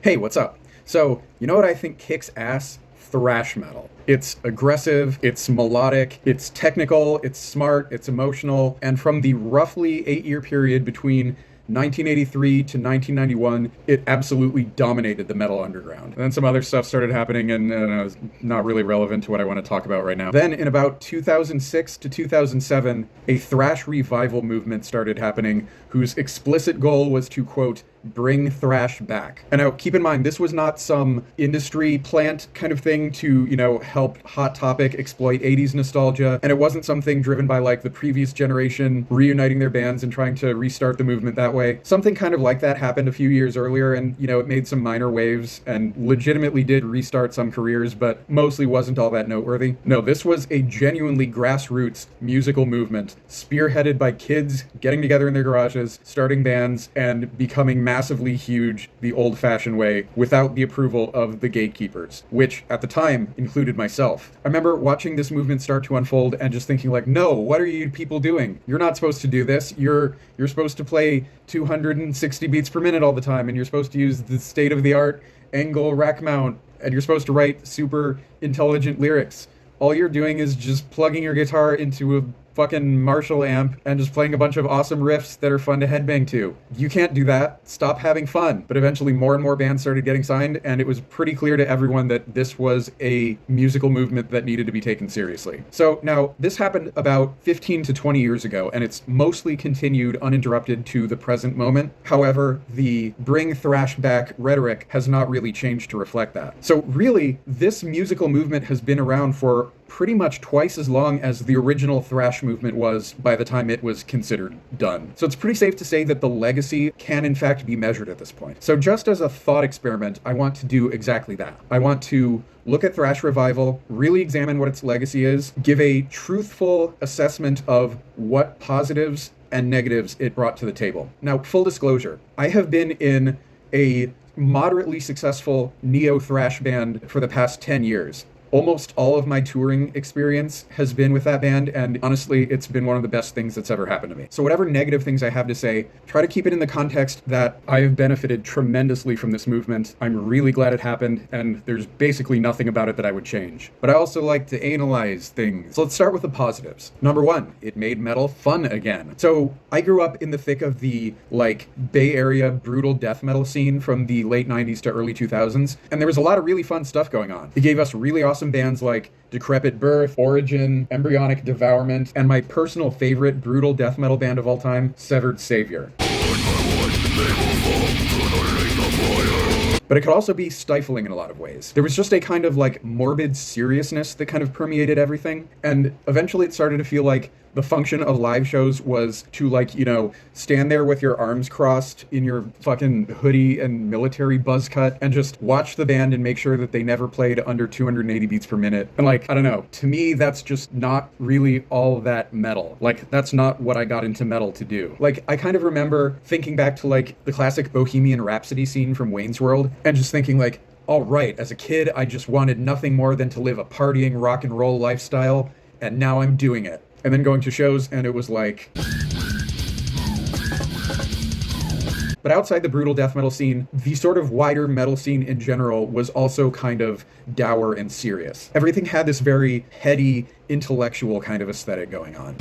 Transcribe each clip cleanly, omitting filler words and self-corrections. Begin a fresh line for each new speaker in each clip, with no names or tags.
Hey, what's up? So, you know what I think kicks ass? Thrash metal. It's aggressive, it's melodic, it's technical, it's smart, it's emotional, and from the roughly 8-year period between 1983 to 1991, it absolutely dominated the metal underground. And then some other stuff started happening, and it's not really relevant to what I want to talk about right now. Then, in about 2006 to 2007, a thrash revival movement started happening, whose explicit goal was to, quote, bring thrash back. And now, keep in mind, this was not some industry plant kind of thing to, help Hot Topic exploit 80s nostalgia, and it wasn't something driven by, like, the previous generation reuniting their bands and trying to restart the movement that way. Something kind of like that happened a few years earlier, and, it made some minor waves and legitimately did restart some careers, but mostly wasn't all that noteworthy. No, this was a genuinely grassroots musical movement, spearheaded by kids getting together in their garages, starting bands, and becoming massively huge the old-fashioned way without the approval of the gatekeepers, which at the time included myself. I remember watching this movement start to unfold and just thinking like, no, what are you people doing? You're not supposed to do this. You're supposed to play 260 beats per minute all the time, and you're supposed to use the state-of-the-art angle rack mount, and you're supposed to write super intelligent lyrics. All you're doing is just plugging your guitar into a fucking Marshall amp and just playing a bunch of awesome riffs that are fun to headbang to. You can't do that. Stop having fun. But eventually more and more bands started getting signed, and it was pretty clear to everyone that this was a musical movement that needed to be taken seriously. So now, this happened about 15 to 20 years ago, and it's mostly continued uninterrupted to the present moment. However, the bring thrash back rhetoric has not really changed to reflect that. So really, this musical movement has been around for pretty much twice as long as the original thrash movement was by the time it was considered done. So it's pretty safe to say that the legacy can in fact be measured at this point. So just as a thought experiment, I want to do exactly that. I want to look at thrash revival, really examine what its legacy is, give a truthful assessment of what positives and negatives it brought to the table. Now, full disclosure, I have been in a moderately successful neo-thrash band for the past 10 years. Almost all of my touring experience has been with that band, and honestly, it's been one of the best things that's ever happened to me. So whatever negative things I have to say, try to keep it in the context that I have benefited tremendously from this movement. I'm really glad it happened, and there's basically nothing about it that I would change. But I also like to analyze things. So let's start with the positives. Number one, it made metal fun again. So I grew up in the thick of the, Bay Area brutal death metal scene from the late 90s to early 2000s, and there was a lot of really fun stuff going on. It gave us really awesome bands like Decrepit Birth, Origin, Embryonic Devourment, and my personal favorite brutal death metal band of all time, Severed Savior. But it could also be stifling in a lot of ways. There was just a kind of morbid seriousness that kind of permeated everything, and eventually it started to feel like the function of live shows was to stand there with your arms crossed in your fucking hoodie and military buzz cut and just watch the band and make sure that they never played under 280 beats per minute. And I don't know, to me that's just not really all that metal. That's not what I got into metal to do. I kind of remember thinking back to the classic Bohemian Rhapsody scene from Wayne's World and just thinking all right, as a kid I just wanted nothing more than to live a partying rock and roll lifestyle, and now I'm doing it. And then going to shows, and it was But outside the brutal death metal scene, the sort of wider metal scene in general was also kind of dour and serious. Everything had this very heady, intellectual kind of aesthetic going on.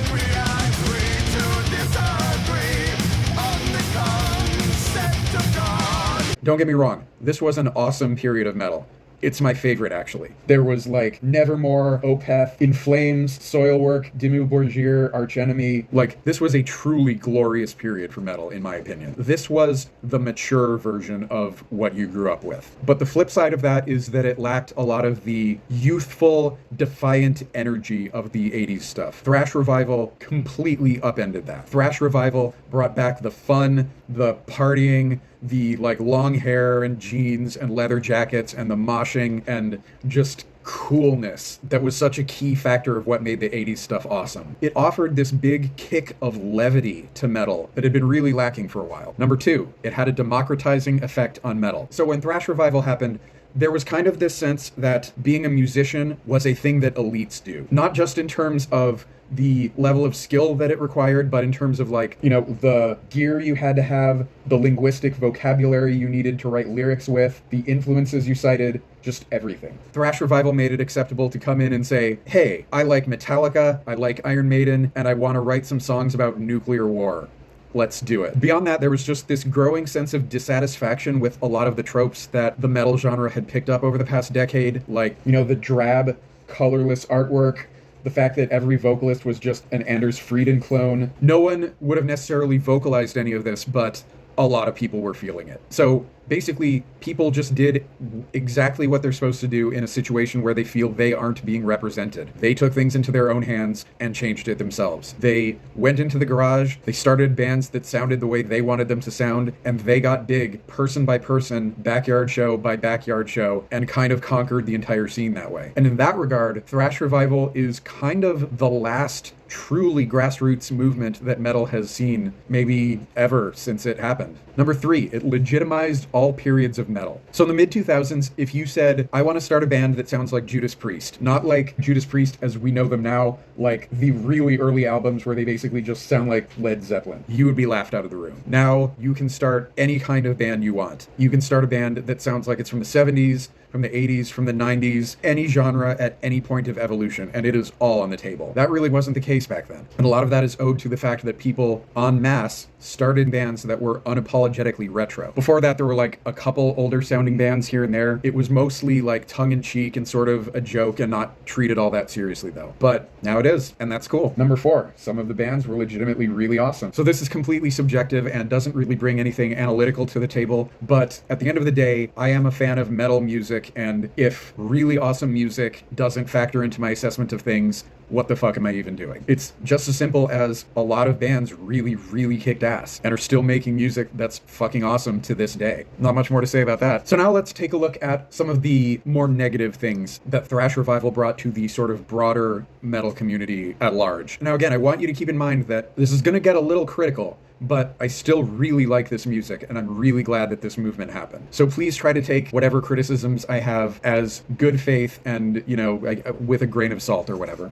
Don't get me wrong, this was an awesome period of metal. It's my favorite, actually. There was Nevermore, Opeth, In Flames, Soilwork, Dimmu Borgir, Arch Enemy. This was a truly glorious period for metal, in my opinion. This was the mature version of what you grew up with. But the flip side of that is that it lacked a lot of the youthful, defiant energy of the 80s stuff. Thrash Revival completely upended that. Thrash Revival brought back the fun, the partying, the long hair and jeans and leather jackets and the moshing and just coolness that was such a key factor of what made the 80s stuff awesome. It offered this big kick of levity to metal that had been really lacking for a while. Number two, it had a democratizing effect on metal. So when thrash revival happened, there was kind of this sense that being a musician was a thing that elites do, not just in terms of the level of skill that it required, but in terms of like, you know, the gear you had to have, the linguistic vocabulary you needed to write lyrics with, the influences you cited, just everything. Thrash Revival made it acceptable to come in and say, hey, I like Metallica, I like Iron Maiden, and I want to write some songs about nuclear war. Let's do it. Beyond that, there was just this growing sense of dissatisfaction with a lot of the tropes that the metal genre had picked up over the past decade, like, you know, the drab, colorless artwork, the fact that every vocalist was just an Anders Frieden clone. No one would have necessarily vocalized any of this, but a lot of people were feeling it. So basically, people just did exactly what they're supposed to do in a situation where they feel they aren't being represented. They took things into their own hands and changed it themselves. They went into the garage, they started bands that sounded the way they wanted them to sound, and they got big, person by person, backyard show by backyard show, and kind of conquered the entire scene that way. And in that regard, Thrash Revival is kind of the last truly grassroots movement that metal has seen, maybe ever since it happened. Number 3, it legitimized all periods of metal. So in the mid-2000s, if you said, I want to start a band that sounds like Judas Priest, not like Judas Priest as we know them now, like the really early albums where they basically just sound like Led Zeppelin, you would be laughed out of the room. Now you can start any kind of band you want. You can start a band that sounds like it's from the 70s, from the 80s, from the 90s, any genre at any point of evolution, and it is all on the table. That really wasn't the case back then. And a lot of that is owed to the fact that people en masse started bands that were unapologetically retro. Before that, there were like a couple older sounding bands here and there. It was mostly like tongue-in-cheek and sort of a joke and not treated all that seriously though. But now it is, and that's cool. Number 4, some of the bands were legitimately really awesome. So this is completely subjective and doesn't really bring anything analytical to the table, but at the end of the day, I am a fan of metal music, and if really awesome music doesn't factor into my assessment of things, what the fuck am I even doing? It's just as simple as a lot of bands really, really kicked ass and are still making music that's fucking awesome to this day. Not much more to say about that. So now let's take a look at some of the more negative things that Thrash Revival brought to the sort of broader metal community at large. Now again, I want you to keep in mind that this is going to get a little critical, but I still really like this music, and I'm really glad that this movement happened. So please try to take whatever criticisms I have as good faith and, you know, with a grain of salt or whatever.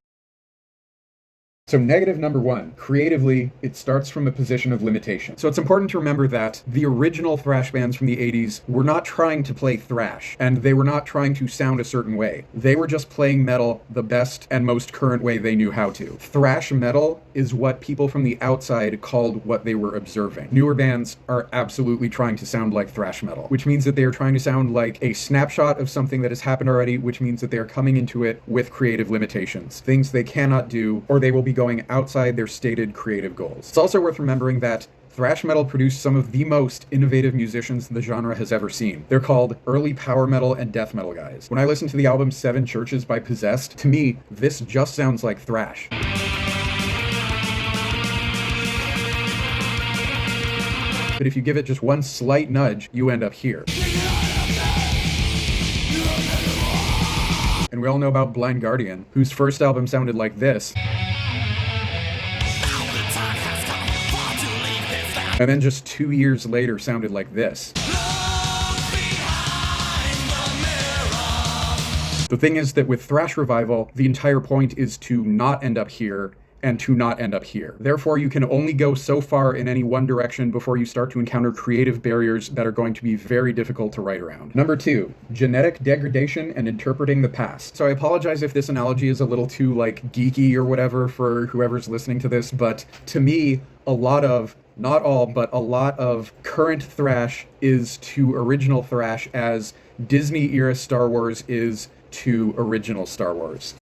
So negative number 1, creatively, it starts from a position of limitation. So it's important to remember that the original thrash bands from the 80s were not trying to play thrash, and they were not trying to sound a certain way. They were just playing metal the best and most current way they knew how to. Thrash metal is what people from the outside called what they were observing. Newer bands are absolutely trying to sound like thrash metal, which means that they are trying to sound like a snapshot of something that has happened already, which means that they are coming into it with creative limitations, things they cannot do, or they will be going outside their stated creative goals. It's also worth remembering that thrash metal produced some of the most innovative musicians the genre has ever seen. They're called early power metal and death metal guys. When I listen to the album 7 Churches by Possessed, to me, this just sounds like thrash. But if you give it just one slight nudge, you end up here. And we all know about Blind Guardian, whose first album sounded like this. And then just 2 years later sounded like this. The thing is that with Thrash Revival, the entire point is to not end up here and to not end up here. Therefore, you can only go so far in any one direction before you start to encounter creative barriers that are going to be very difficult to write around. Number 2, genetic degradation and interpreting the past. So I apologize if this analogy is a little too like geeky or whatever for whoever's listening to this, but to me, a lot of, not all, but a lot of current thrash is to original thrash as Disney era Star Wars is to original Star Wars.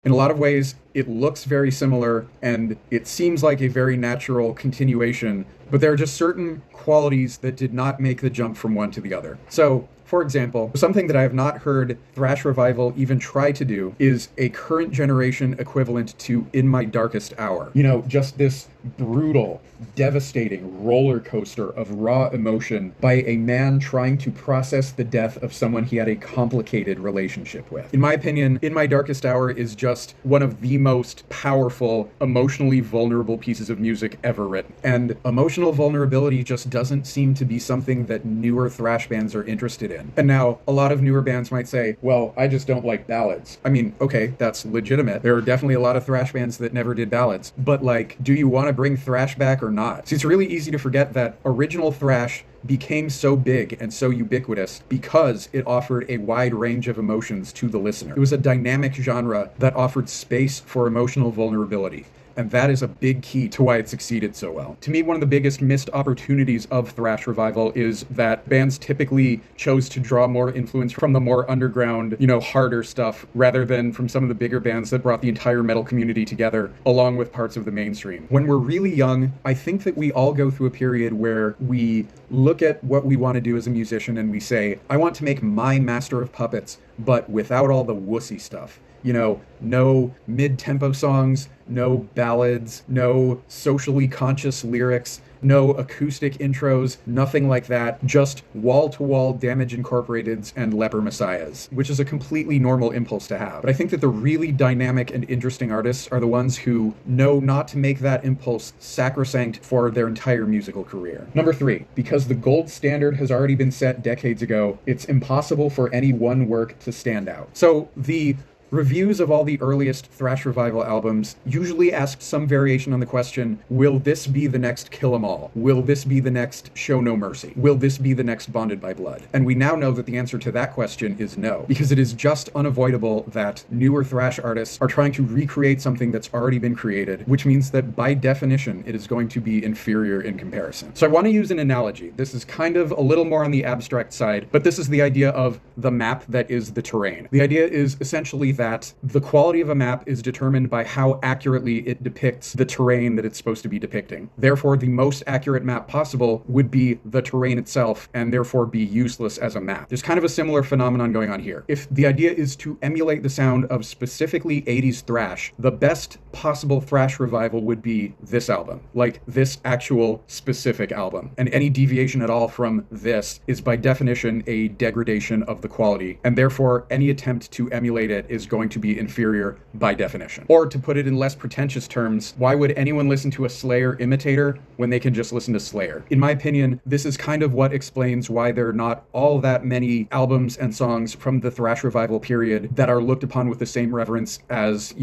In a lot of ways, it looks very similar, and it seems like a very natural continuation, but there are just certain qualities that did not make the jump from one to the other. So, for example, something that I have not heard Thrash Revival even try to do is a current generation equivalent to In My Darkest Hour. You know, just this brutal, devastating roller coaster of raw emotion by a man trying to process the death of someone he had a complicated relationship with. In my opinion, In My Darkest Hour is just one of the most powerful, emotionally vulnerable pieces of music ever written. And emotionally Emotional vulnerability just doesn't seem to be something that newer thrash bands are interested in. And now, a lot of newer bands might say, well, I just don't like ballads. I mean, okay, that's legitimate. There are definitely a lot of thrash bands that never did ballads. But like, do you want to bring thrash back or not? See, it's really easy to forget that original thrash became so big and so ubiquitous because it offered a wide range of emotions to the listener. It was a dynamic genre that offered space for emotional vulnerability. And that is a big key to why it succeeded so well. To me, one of the biggest missed opportunities of thrash revival is that bands typically chose to draw more influence from the more underground, harder stuff, rather than from some of the bigger bands that brought the entire metal community together, along with parts of the mainstream. When we're really young, I think that we all go through a period where we look at what we want to do as a musician and we say, I want to make my Master of Puppets, but without all the wussy stuff. No mid-tempo songs, no ballads, no socially conscious lyrics, no acoustic intros, nothing like that, just wall-to-wall Damage Incorporateds and Leper Messiahs, which is a completely normal impulse to have. But I think that the really dynamic and interesting artists are the ones who know not to make that impulse sacrosanct for their entire musical career. Number 3, because the gold standard has already been set decades ago, it's impossible for any one work to stand out. So the reviews of all the earliest thrash revival albums usually ask some variation on the question, will this be the next Kill 'Em All? Will this be the next Show No Mercy? Will this be the next Bonded by Blood? And we now know that the answer to that question is no, because it is just unavoidable that newer thrash artists are trying to recreate something that's already been created, which means that by definition, it is going to be inferior in comparison. So I want to use an analogy. This is kind of a little more on the abstract side, but this is the idea of the map that is the terrain. The idea is essentially that the quality of a map is determined by how accurately it depicts the terrain that it's supposed to be depicting. Therefore, the most accurate map possible would be the terrain itself, and therefore be useless as a map. There's kind of a similar phenomenon going on here. If the idea is to emulate the sound of specifically 80s thrash, the best possible thrash revival would be this album, like this actual specific album. And any deviation at all from this is by definition a degradation of the quality, and therefore any attempt to emulate it is going to be inferior by definition. Or to put it in less pretentious terms, why would anyone listen to a Slayer imitator when they can just listen to Slayer? In my opinion, this is kind of what explains why there are not all that many albums and songs from the thrash revival period that are looked upon with the same reverence as,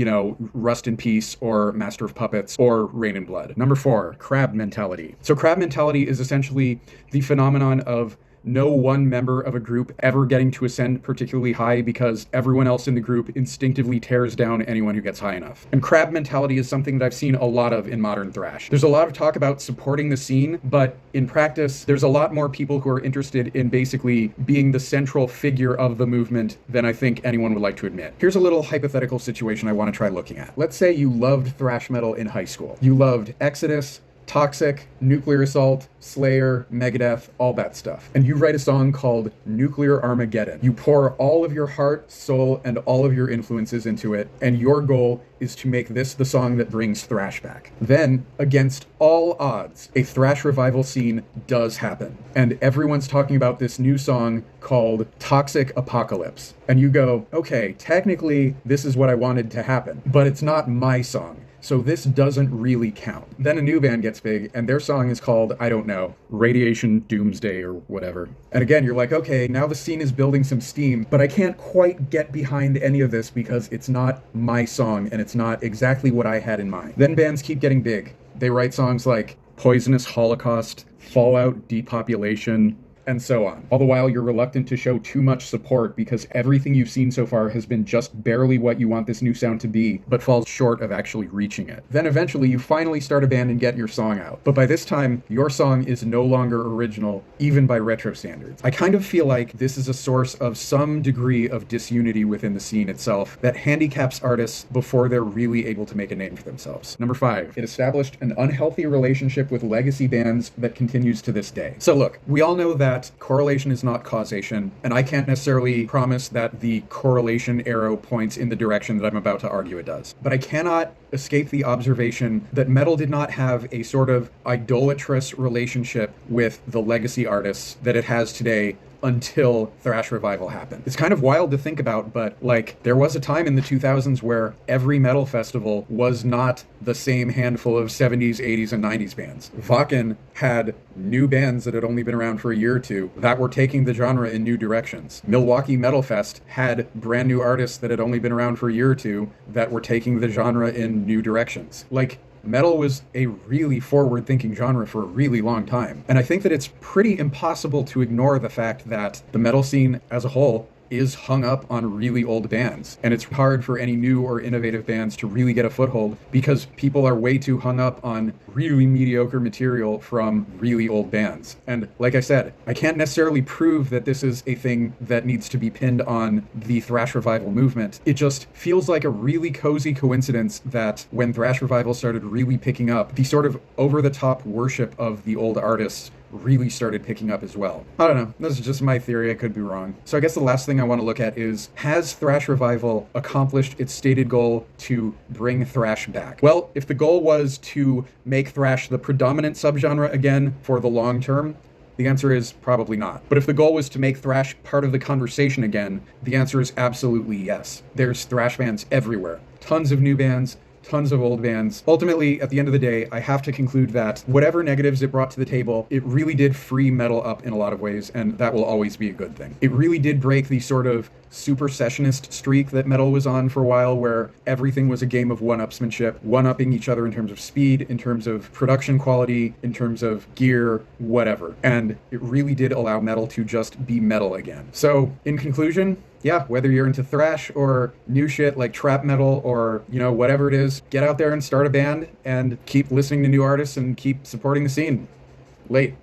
Rust in Peace or Master of Puppets or Rain in Blood. Number 4, crab mentality. So crab mentality is essentially the phenomenon of no one member of a group ever getting to ascend particularly high because everyone else in the group instinctively tears down anyone who gets high enough. And crab mentality is something that I've seen a lot of in modern thrash. There's a lot of talk about supporting the scene, but in practice, there's a lot more people who are interested in basically being the central figure of the movement than I think anyone would like to admit. Here's a little hypothetical situation I want to try looking at. Let's say you loved thrash metal in high school. You loved Exodus, Toxic, Nuclear Assault, Slayer, Megadeth, all that stuff. And you write a song called Nuclear Armageddon. You pour all of your heart, soul, and all of your influences into it, and your goal is to make this the song that brings thrash back. Then, against all odds, a thrash revival scene does happen. And everyone's talking about this new song called Toxic Apocalypse. And you go, okay, technically, this is what I wanted to happen, but it's not my song. So this doesn't really count. Then a new band gets big, and their song is called, I don't know, Radiation Doomsday or whatever. And again, you're like, okay, now the scene is building some steam, but I can't quite get behind any of this because it's not my song, and it's not exactly what I had in mind. Then bands keep getting big. They write songs like Poisonous Holocaust, Fallout Depopulation, and so on. All the while, you're reluctant to show too much support because everything you've seen so far has been just barely what you want this new sound to be, but falls short of actually reaching it. Then eventually, you finally start a band and get your song out. But by this time, your song is no longer original, even by retro standards. I kind of feel like this is a source of some degree of disunity within the scene itself that handicaps artists before they're really able to make a name for themselves. Number 5, it established an unhealthy relationship with legacy bands that continues to this day. So look, we all know that correlation is not causation, and I can't necessarily promise that the correlation arrow points in the direction that I'm about to argue it does. But I cannot escape the observation that metal did not have a sort of idolatrous relationship with the legacy artists that it has today until thrash revival happened. It's kind of wild to think about, but like there was a time in the 2000s where every metal festival was not the same handful of 70s, 80s, and 90s bands. Wacken had new bands that had only been around for a year or two that were taking the genre in new directions. Milwaukee Metal Fest had brand new artists that had only been around for a year or two that were taking the genre in new directions. Like, metal was a really forward-thinking genre for a really long time. And I think that it's pretty impossible to ignore the fact that the metal scene as a whole is hung up on really old bands. And it's hard for any new or innovative bands to really get a foothold because people are way too hung up on really mediocre material from really old bands. And like I said, I can't necessarily prove that this is a thing that needs to be pinned on the thrash revival movement. It just feels like a really cozy coincidence that when thrash revival started really picking up, the sort of over-the-top worship of the old artists really started picking up as well. I don't know. This is just my theory. I could be wrong. So I guess the last thing I want to look at is, has thrash revival accomplished its stated goal to bring thrash back? Well, if the goal was to make thrash the predominant subgenre again for the long term, the answer is probably not. But if the goal was to make thrash part of the conversation again, the answer is absolutely yes. There's thrash bands everywhere. Tons of new bands, tons of old bands. Ultimately, at the end of the day, I have to conclude that whatever negatives it brought to the table, it really did free metal up in a lot of ways, and that will always be a good thing. It really did break the sort of super sessionist streak that metal was on for a while, where everything was a game of one-upsmanship, one-upping each other in terms of speed, in terms of production quality, in terms of gear, whatever. And it really did allow metal to just be metal again. So, in conclusion, yeah, whether you're into thrash or new shit like trap metal or, you know, whatever it is, get out there and start a band and keep listening to new artists and keep supporting the scene. Late.